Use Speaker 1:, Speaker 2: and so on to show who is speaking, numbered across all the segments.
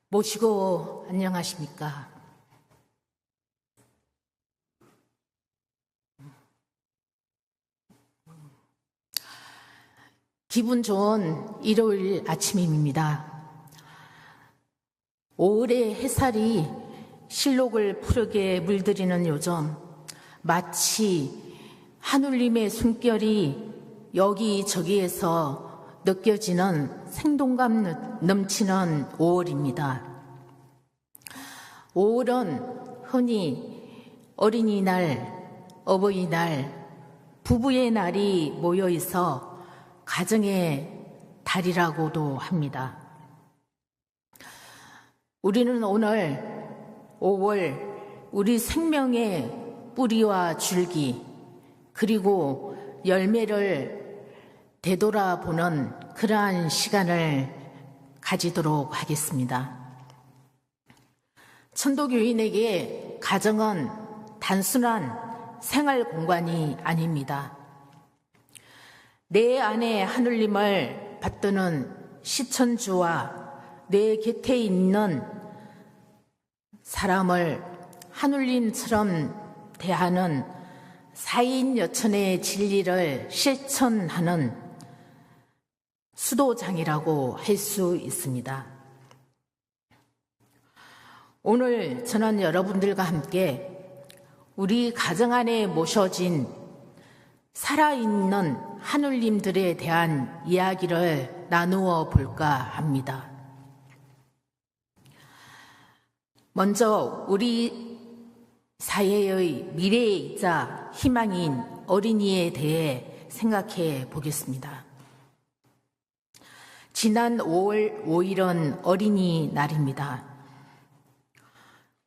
Speaker 1: 모시고 안녕하십니까. 기분 좋은 일요일 아침입니다. 5월의 햇살이 실록을 푸르게 물들이는 요즘, 마치 하늘님의 숨결이 여기저기에서 느껴지는 생동감 넘치는 5월입니다. 5월은 흔히 어린이날, 어버이날, 부부의 날이 모여 있어 가정의 달이라고도 합니다. 우리는 오늘 5월 우리 생명의 뿌리와 줄기 그리고 열매를 되돌아보는 그러한 시간을 가지도록 하겠습니다. 천도교인에게 가정은 단순한 생활 공간이 아닙니다. 내 안에 하늘님을 받드는 시천주와 내 곁에 있는 사람을 하늘님처럼 대하는 사인여천의 진리를 실천하는 수도장이라고 할 수 있습니다. 오늘 저는 여러분들과 함께 우리 가정 안에 모셔진 살아있는 하늘님들에 대한 이야기를 나누어 볼까 합니다. 먼저 우리 사회의 미래이자 희망인 어린이에 대해 생각해 보겠습니다. 지난 5월 5일은 어린이날입니다.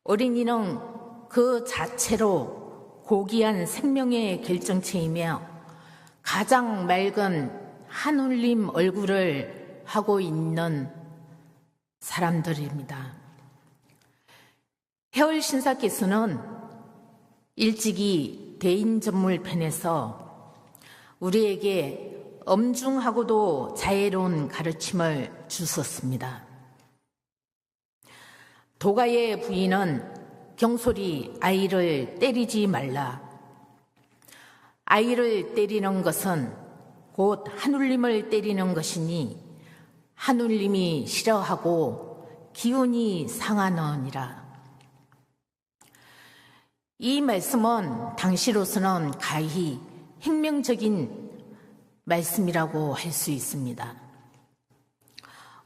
Speaker 1: 어린이는 그 자체로 고귀한 생명의 결정체이며 가장 맑은 하늘님 얼굴을 하고 있는 사람들입니다. 해월 신사께서는 일찍이 대인전물편에서 우리에게 엄중하고도 자애로운 가르침을 주셨습니다. 도가의 부인은 경솔히 아이를 때리지 말라. 아이를 때리는 것은 곧 하늘님을 때리는 것이니 하늘님이 싫어하고 기운이 상하느니라. 이 말씀은 당시로서는 가히 혁명적인 말씀이라고 할 수 있습니다.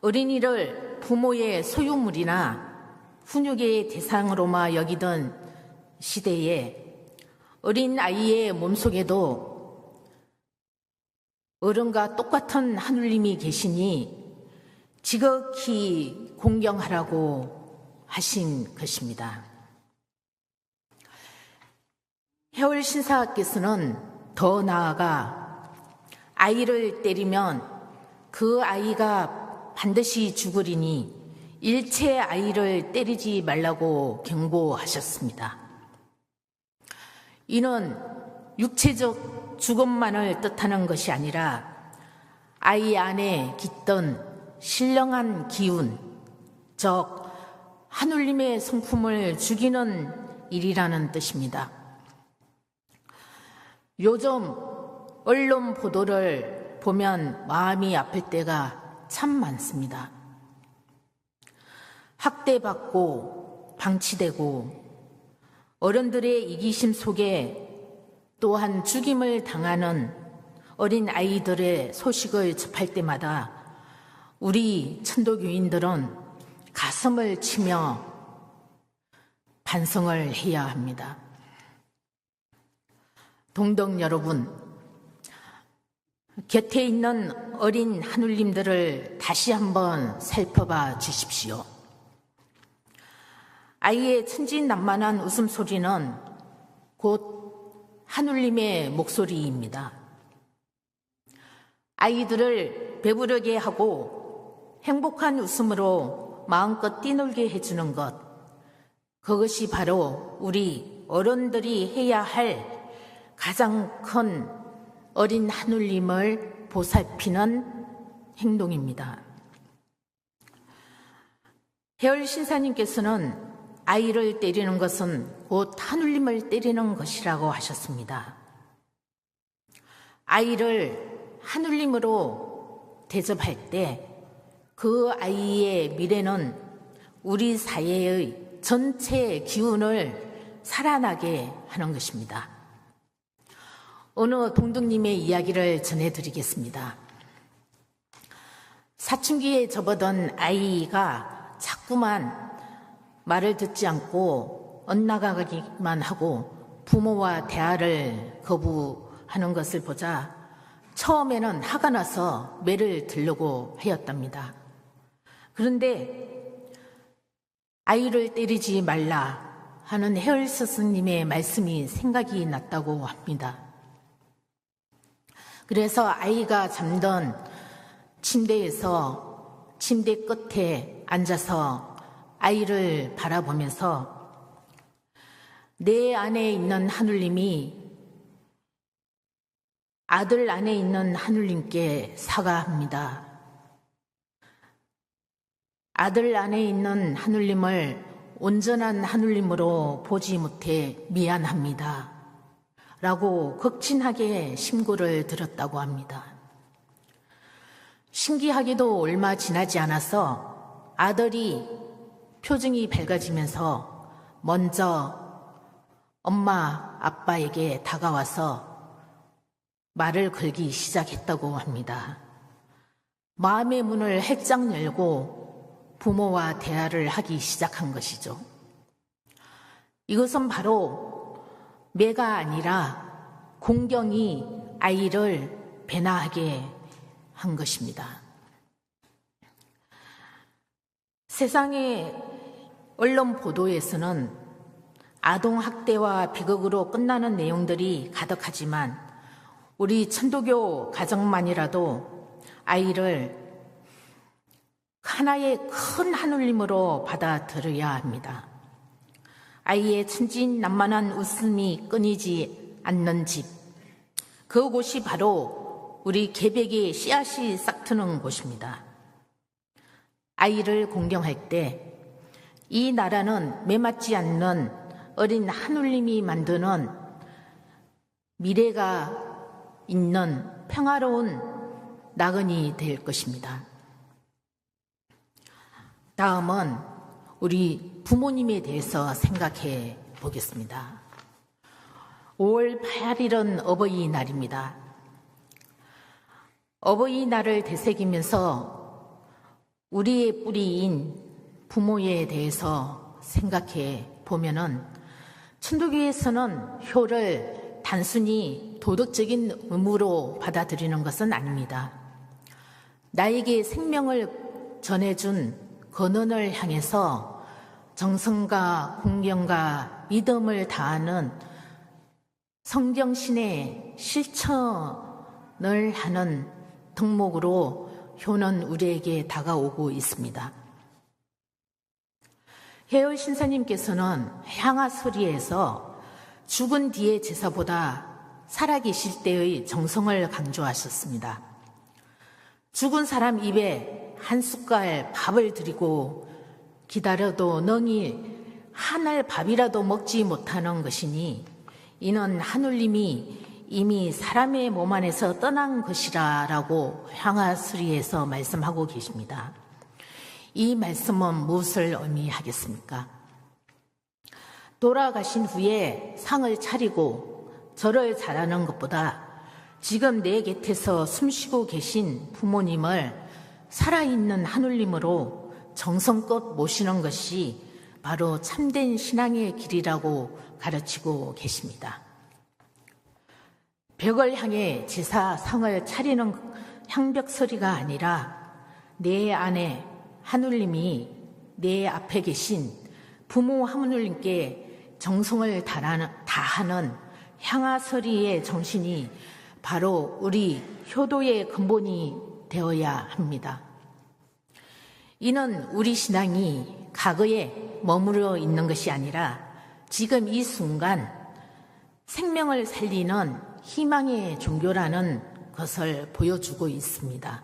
Speaker 1: 어린이를 부모의 소유물이나 훈육의 대상으로만 여기던 시대에 어린 아이의 몸속에도 어른과 똑같은 하늘님이 계시니 지극히 공경하라고 하신 것입니다. 해월 신사께서는 더 나아가 아이를 때리면 그 아이가 반드시 죽으리니 일체 아이를 때리지 말라고 경고하셨습니다. 이는 육체적 죽음만을 뜻하는 것이 아니라 아이 안에 깃든 신령한 기운, 즉 하늘님의 성품을 죽이는 일이라는 뜻입니다. 요즘 언론 보도를 보면 마음이 아플 때가 참 많습니다. 학대받고 방치되고 어른들의 이기심 속에 또한 죽임을 당하는 어린 아이들의 소식을 접할 때마다 우리 천도교인들은 가슴을 치며 반성을 해야 합니다. 동덕 여러분, 곁에 있는 어린 하늘님들을 다시 한번 살펴봐 주십시오. 아이의 천진난만한 웃음소리는 곧 하늘님의 목소리입니다. 아이들을 배부르게 하고 행복한 웃음으로 마음껏 뛰놀게 해주는 것, 그것이 바로 우리 어른들이 해야 할 가장 큰 어린 하늘님을 보살피는 행동입니다. 해월 신사님께서는 아이를 때리는 것은 곧 하늘님을 때리는 것이라고 하셨습니다. 아이를 하늘님으로 대접할 때 그 아이의 미래는 우리 사회의 전체 기운을 살아나게 하는 것입니다. 어느 동덕님의 이야기를 전해드리겠습니다. 사춘기에 접어든 아이가 자꾸만 말을 듣지 않고 엇나가기만 하고 부모와 대화를 거부하는 것을 보자 처음에는 화가 나서 매를 들려고 하였답니다. 그런데 아이를 때리지 말라 하는 해월 스승님의 말씀이 생각이 났다고 합니다. 그래서 아이가 잠든 침대에서 침대 끝에 앉아서 아이를 바라보면서 내 안에 있는 하늘님이 아들 안에 있는 하늘님께 사과합니다. 아들 안에 있는 하늘님을 온전한 하늘님으로 보지 못해 미안합니다. 라고 극진하게 심구를 들었다고 합니다. 신기하게도 얼마 지나지 않아서 아들이 표정이 밝아지면서 먼저 엄마, 아빠에게 다가와서 말을 걸기 시작했다고 합니다. 마음의 문을 활짝 열고 부모와 대화를 하기 시작한 것이죠. 이것은 바로 매가 아니라 공경이 아이를 배나하게 한 것입니다. 세상의 언론 보도에서는 아동학대와 비극으로 끝나는 내용들이 가득하지만 우리 천도교 가정만이라도 아이를 하나의 큰 하늘님으로 받아들여야 합니다. 아이의 천진난만한 웃음이 끊이지 않는 집, 그곳이 바로 우리 계백의 씨앗이 싹트는 곳입니다. 아이를 공경할 때 이 나라는 매맞지 않는 어린 하늘님이 만드는 미래가 있는 평화로운 나그네 될 것입니다. 다음은 우리 부모님에 대해서 생각해 보겠습니다. 5월 8일은 어버이날입니다. 어버이날을 되새기면서 우리의 뿌리인 부모에 대해서 생각해 보면은 천도교에서는 효를 단순히 도덕적인 의무로 받아들이는 것은 아닙니다. 나에게 생명을 전해준 근원을 향해서 정성과 공경과 믿음을 다하는 성경신의 실천을 하는 덕목으로 효는 우리에게 다가오고 있습니다. 해월 신사님께서는 향화서리에서 죽은 뒤의 제사보다 살아계실 때의 정성을 강조하셨습니다. 죽은 사람 입에 한 숟갈 밥을 드리고 기다려도 능히 한 알 밥이라도 먹지 못하는 것이니 이는 하늘님이 이미 사람의 몸 안에서 떠난 것이라 라고 향화수리에서 말씀하고 계십니다. 이 말씀은 무엇을 의미하겠습니까? 돌아가신 후에 상을 차리고 절을 잘하는 것보다 지금 내 곁에서 숨쉬고 계신 부모님을 살아있는 하늘님으로 정성껏 모시는 것이 바로 참된 신앙의 길이라고 가르치고 계십니다. 벽을 향해 제사 상을 차리는 향벽서리가 아니라 내 안에 하늘님이 내 앞에 계신 부모 하늘님께 정성을 다하는 향화서리의 정신이 바로 우리 효도의 근본이 되어야 합니다. 이는 우리 신앙이 과거에 머무르어 있는 것이 아니라 지금 이 순간 생명을 살리는 희망의 종교라는 것을 보여주고 있습니다.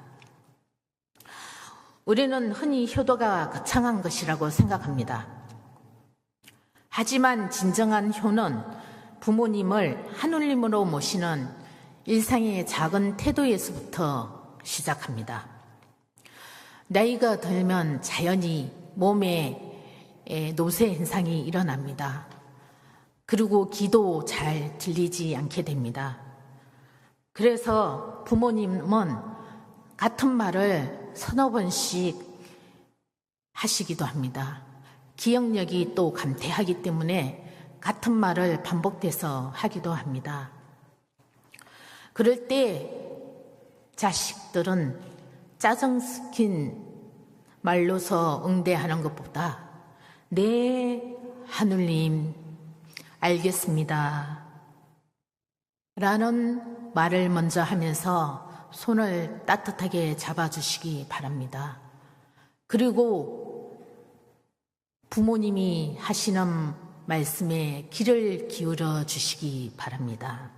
Speaker 1: 우리는 흔히 효도가 거창한 것이라고 생각합니다. 하지만 진정한 효는 부모님을 하느님으로 모시는 일상의 작은 태도에서부터 시작합니다. 나이가 들면 자연히 몸에 노쇠 현상이 일어납니다. 그리고 기도 잘 들리지 않게 됩니다. 그래서 부모님은 같은 말을 서너 번씩 하시기도 합니다. 기억력이 또 감퇴하기 때문에 같은 말을 반복돼서 하기도 합니다. 그럴 때 자식들은 짜증 섞인 말로서 응대하는 것보다 네, 하느님, 알겠습니다 라는 말을 먼저 하면서 손을 따뜻하게 잡아주시기 바랍니다. 그리고 부모님이 하시는 말씀에 귀를 기울여 주시기 바랍니다.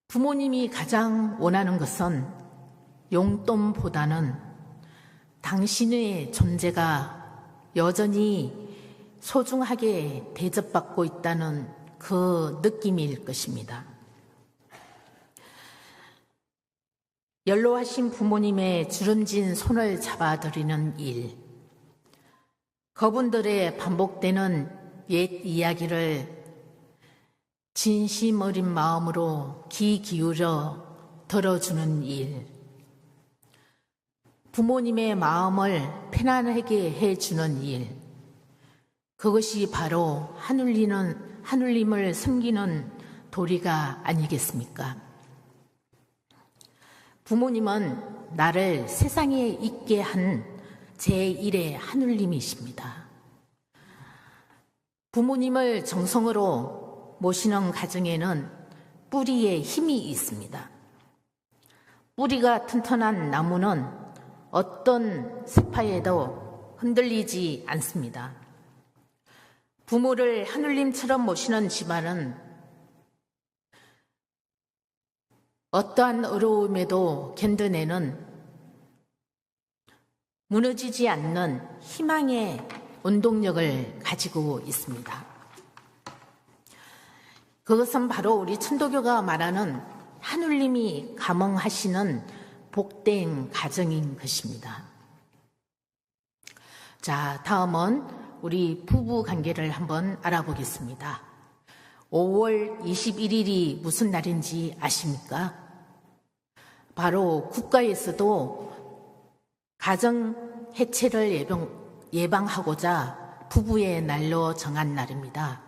Speaker 1: 부모님이 가장 원하는 것은 용돈보다는 당신의 존재가 여전히 소중하게 대접받고 있다는 그 느낌일 것입니다. 연로하신 부모님의 주름진 손을 잡아드리는 일, 그분들의 반복되는 옛 이야기를 진심 어린 마음으로 귀 기울여 들어주는 일, 부모님의 마음을 편안하게 해주는 일, 그것이 바로 하느님을 섬기는 도리가 아니겠습니까? 부모님은 나를 세상에 있게 한 제1의 하느님이십니다. 부모님을 정성으로 모시는 가정에는 뿌리에 힘이 있습니다. 뿌리가 튼튼한 나무는 어떤 세파에도 흔들리지 않습니다. 부모를 하느님처럼 모시는 집안은 어떠한 어려움에도 견뎌내는 무너지지 않는 희망의 운동력을 가지고 있습니다. 그것은 바로 우리 천도교가 말하는 하느님이 감흥하시는 복된 가정인 것입니다. 자, 다음은 우리 부부 관계를 한번 알아보겠습니다. 5월 21일이 무슨 날인지 아십니까? 바로 국가에서도 가정 해체를 예방하고자 부부의 날로 정한 날입니다.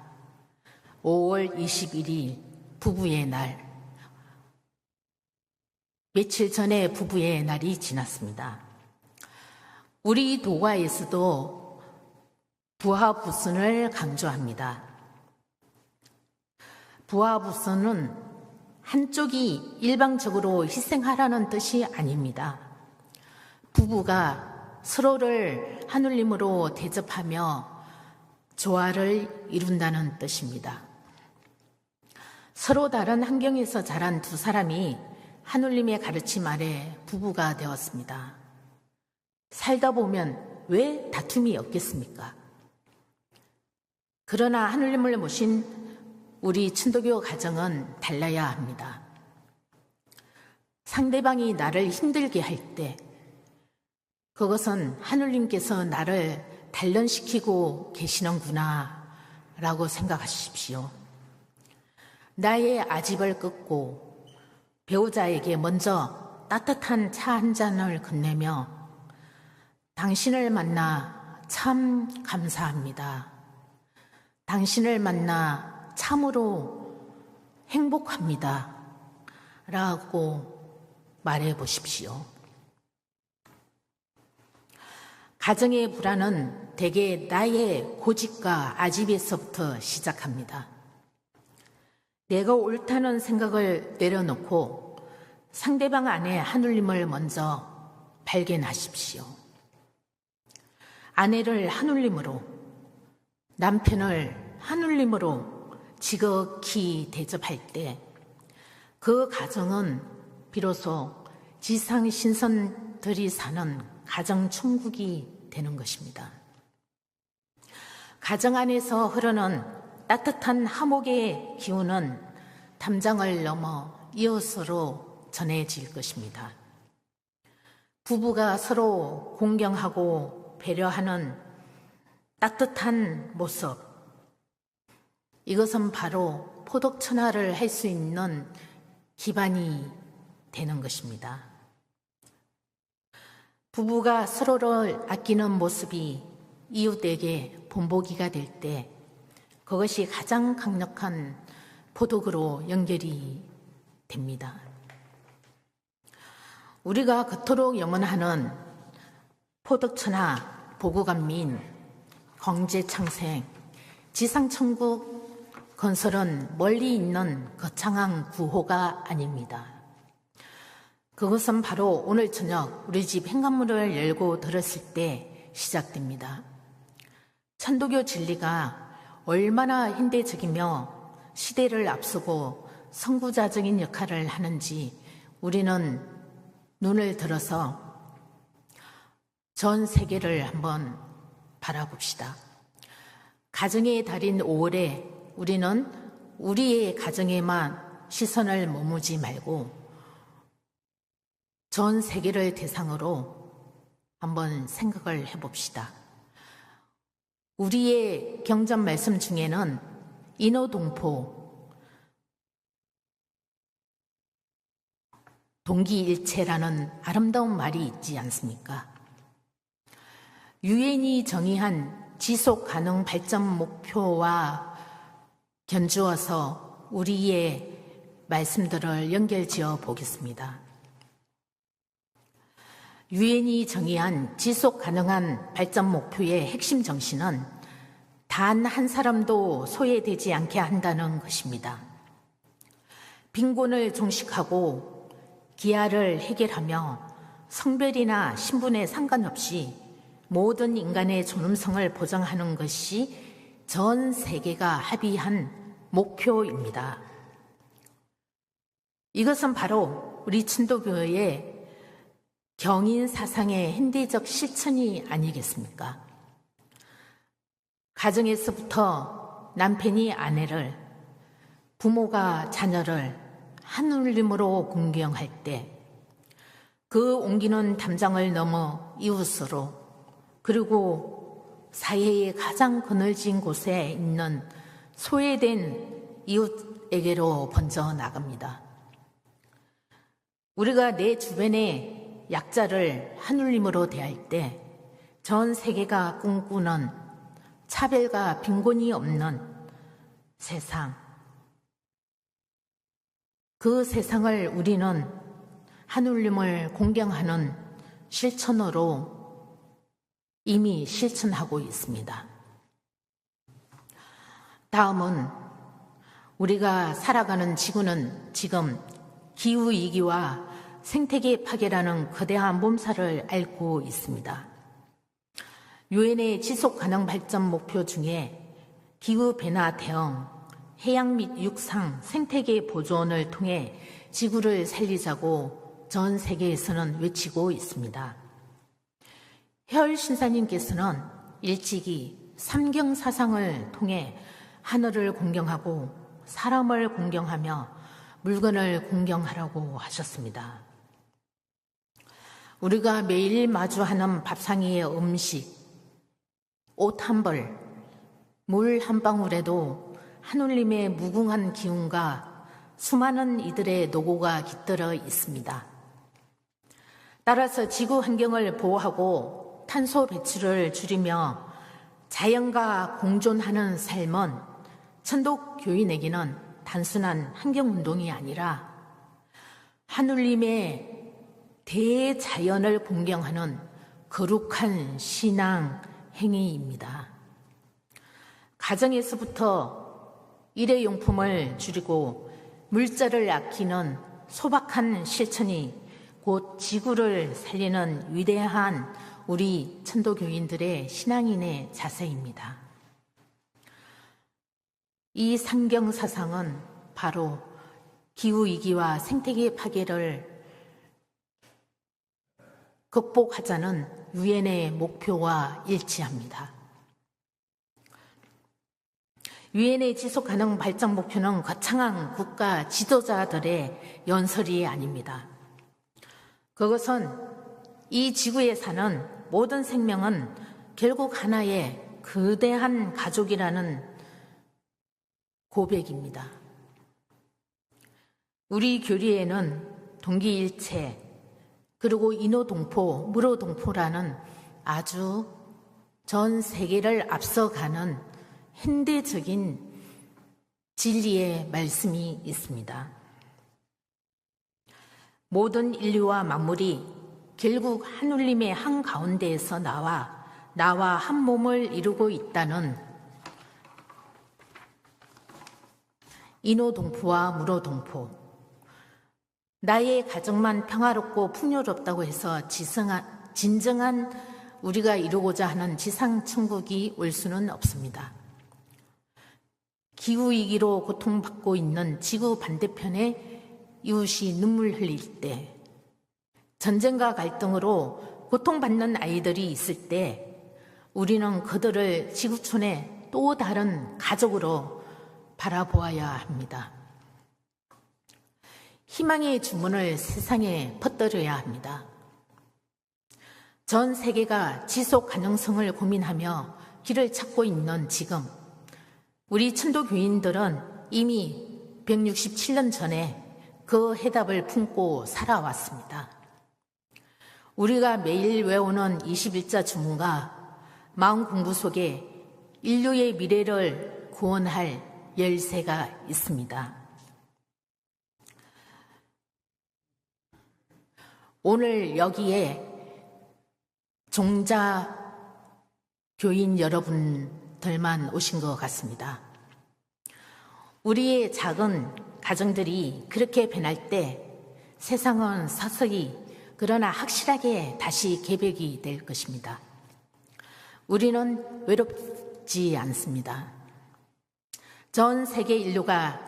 Speaker 1: 5월 21일 부부의 날. 며칠 전에 부부의 날이 지났습니다. 우리 도가에서도 부하부선을 강조합니다. 부하부선은 한쪽이 일방적으로 희생하라는 뜻이 아닙니다. 부부가 서로를 하느님으로 대접하며 조화를 이룬다는 뜻입니다. 서로 다른 환경에서 자란 두 사람이 하느님의 가르침 아래 부부가 되었습니다. 살다 보면 왜 다툼이 없겠습니까? 그러나 하느님을 모신 우리 천도교 가정은 달라야 합니다. 상대방이 나를 힘들게 할 때 그것은 하느님께서 나를 단련시키고 계시는구나 라고 생각하십시오. 나의 아집을 끊고 배우자에게 먼저 따뜻한 차 한 잔을 건네며 당신을 만나 참 감사합니다. 당신을 만나 참으로 행복합니다. 라고 말해 보십시오. 가정의 불안은 대개 나의 고집과 아집에서부터 시작합니다. 내가 옳다는 생각을 내려놓고 상대방 안에 하느님을 먼저 발견하십시오. 아내를 하느님으로, 남편을 하느님으로 지극히 대접할 때 그 가정은 비로소 지상 신선들이 사는 가정 천국이 되는 것입니다. 가정 안에서 흐르는 따뜻한 화목의 기운은 담장을 넘어 이웃으로 전해질 것입니다. 부부가 서로 공경하고 배려하는 따뜻한 모습, 이것은 바로 포독천하를 할 수 있는 기반이 되는 것입니다. 부부가 서로를 아끼는 모습이 이웃에게 본보기가 될 때 그것이 가장 강력한 포독으로 연결이 됩니다. 우리가 그토록 염원하는 포독천하, 보고감민, 경제창생, 지상천국 건설은 멀리 있는 거창한 구호가 아닙니다. 그것은 바로 오늘 저녁 우리 집 현관문을 열고 들었을 때 시작됩니다. 천도교 진리가 얼마나 현대적이며 시대를 앞서고 선구자적인 역할을 하는지 우리는 눈을 들어서 전 세계를 한번 바라봅시다. 가정의 달인 5월에 우리는 우리의 가정에만 시선을 머무지 말고 전 세계를 대상으로 한번 생각을 해봅시다. 우리의 경전 말씀 중에는 인호동포, 동기일체라는 아름다운 말이 있지 않습니까? 유엔이 정의한 지속가능 발전 목표와 견주어서 우리의 말씀들을 연결지어 보겠습니다. 유엔이 정의한 지속가능한 발전 목표의 핵심 정신은 단 한 사람도 소외되지 않게 한다는 것입니다. 빈곤을 종식하고 기아를 해결하며 성별이나 신분에 상관없이 모든 인간의 존엄성을 보장하는 것이 전 세계가 합의한 목표입니다. 이것은 바로 우리 천도교의 경인 사상의 현대적 실천이 아니겠습니까? 가정에서부터 남편이 아내를, 부모가 자녀를 하느님으로 공경할 때 그 옮기는 담장을 넘어 이웃으로 그리고 사회의 가장 그늘진 곳에 있는 소외된 이웃에게로 번져 나갑니다. 우리가 내 주변의 약자를 하느님으로 대할 때 전 세계가 꿈꾸는 차별과 빈곤이 없는 세상, 그 세상을 우리는 하느님을 공경하는 실천으로 이미 실천하고 있습니다. 다음은 우리가 살아가는 지구는 지금 기후위기와 생태계 파괴라는 거대한 몸살을 앓고 있습니다. 유엔의 지속가능 발전 목표 중에 기후변화 대응, 해양 및 육상, 생태계 보존을 통해 지구를 살리자고 전 세계에서는 외치고 있습니다. 혈 신사님께서는 일찍이 삼경사상을 통해 하늘을 공경하고 사람을 공경하며 물건을 공경하라고 하셨습니다. 우리가 매일 마주하는 밥상위의 음식, 옷 한 벌, 물 한 방울에도 하느님의 무궁한 기운과 수많은 이들의 노고가 깃들어 있습니다. 따라서 지구 환경을 보호하고 탄소 배출을 줄이며 자연과 공존하는 삶은 천도교인에게는 단순한 환경운동이 아니라 하느님의 대자연을 공경하는 거룩한 신앙 행위입니다. 가정에서부터 일회용품을 줄이고 물자를 아끼는 소박한 실천이 곧 지구를 살리는 위대한 우리 천도교인들의 신앙인의 자세입니다. 이 상경사상은 바로 기후위기와 생태계 파괴를 극복하자는 유엔의 목표와 일치합니다. 유엔의 지속가능 발전 목표는 거창한 국가 지도자들의 연설이 아닙니다. 그것은 이 지구에 사는 모든 생명은 결국 하나의 거대한 가족이라는 고백입니다. 우리 교리에는 동기일체, 그리고 인호동포, 무로동포라는 아주 전 세계를 앞서가는 현대적인 진리의 말씀이 있습니다. 모든 인류와 만물이 결국 하늘님의 한가운데에서 나와 한 몸을 이루고 있다는 인호동포와 무로동포, 나의 가정만 평화롭고 풍요롭다고 해서 진정한 우리가 이루고자 하는 지상천국이 올 수는 없습니다. 기후위기로 고통받고 있는 지구 반대편에 이웃이 눈물 흘릴 때, 전쟁과 갈등으로 고통받는 아이들이 있을 때 우리는 그들을 지구촌의 또 다른 가족으로 바라보아야 합니다. 희망의 주문을 세상에 퍼뜨려야 합니다. 전 세계가 지속 가능성을 고민하며 길을 찾고 있는 지금, 우리 천도교인들은 이미 167년 전에 그 해답을 품고 살아왔습니다. 우리가 매일 외우는 21자 주문과 마음 공부 속에 인류의 미래를 구원할 열쇠가 있습니다. 오늘 여기에 종자 교인 여러분들만 오신 것 같습니다. 우리의 작은 가정들이 그렇게 변할 때 세상은 서서히 그러나 확실하게 다시 개벽이 될 것입니다. 우리는 외롭지 않습니다. 전 세계 인류가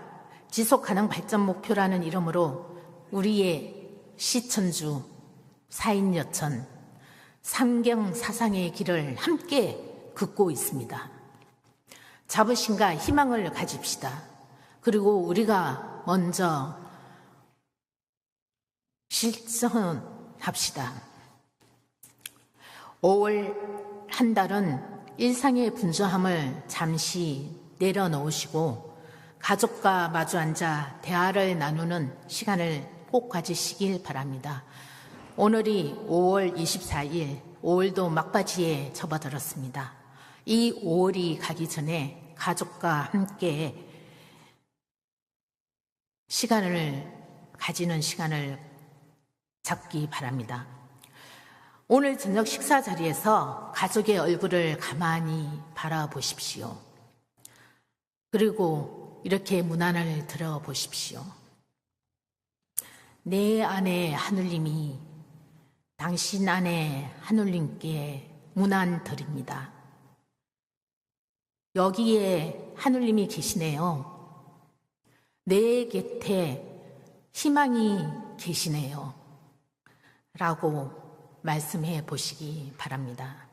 Speaker 1: 지속가능 발전 목표라는 이름으로 우리의 시천주, 사인여천, 삼경 사상의 길을 함께 걷고 있습니다. 자부심과 희망을 가집시다. 그리고 우리가 먼저 실천합시다. 5월 한 달은 일상의 분주함을 잠시 내려놓으시고 가족과 마주 앉아 대화를 나누는 시간을 꼭 가지시길 바랍니다. 오늘이 5월 24일, 5월도 막바지에 접어들었습니다. 이 5월이 가기 전에 가족과 함께 가지는 시간을 잡기 바랍니다. 오늘 저녁 식사 자리에서 가족의 얼굴을 가만히 바라보십시오. 그리고 이렇게 문안을 들어보십시오. 내 안에 하늘님이 당신 안에 하늘님께 문안 드립니다. 여기에 하늘님이 계시네요. 내 곁에 희망이 계시네요. 라고 말씀해 보시기 바랍니다.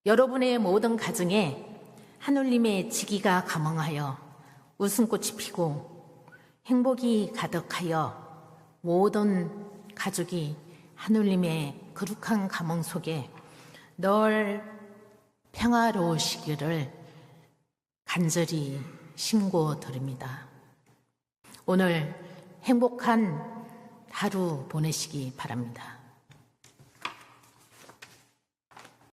Speaker 1: 여러분의 모든 가정에 하늘님의 지기가 감응하여 웃음꽃이 피고 행복이 가득하여 모든 가족이 하늘님의 거룩한 감응 속에 늘 평화로우시기를 간절히 신고드립니다. 오늘 행복한 하루 보내시기 바랍니다.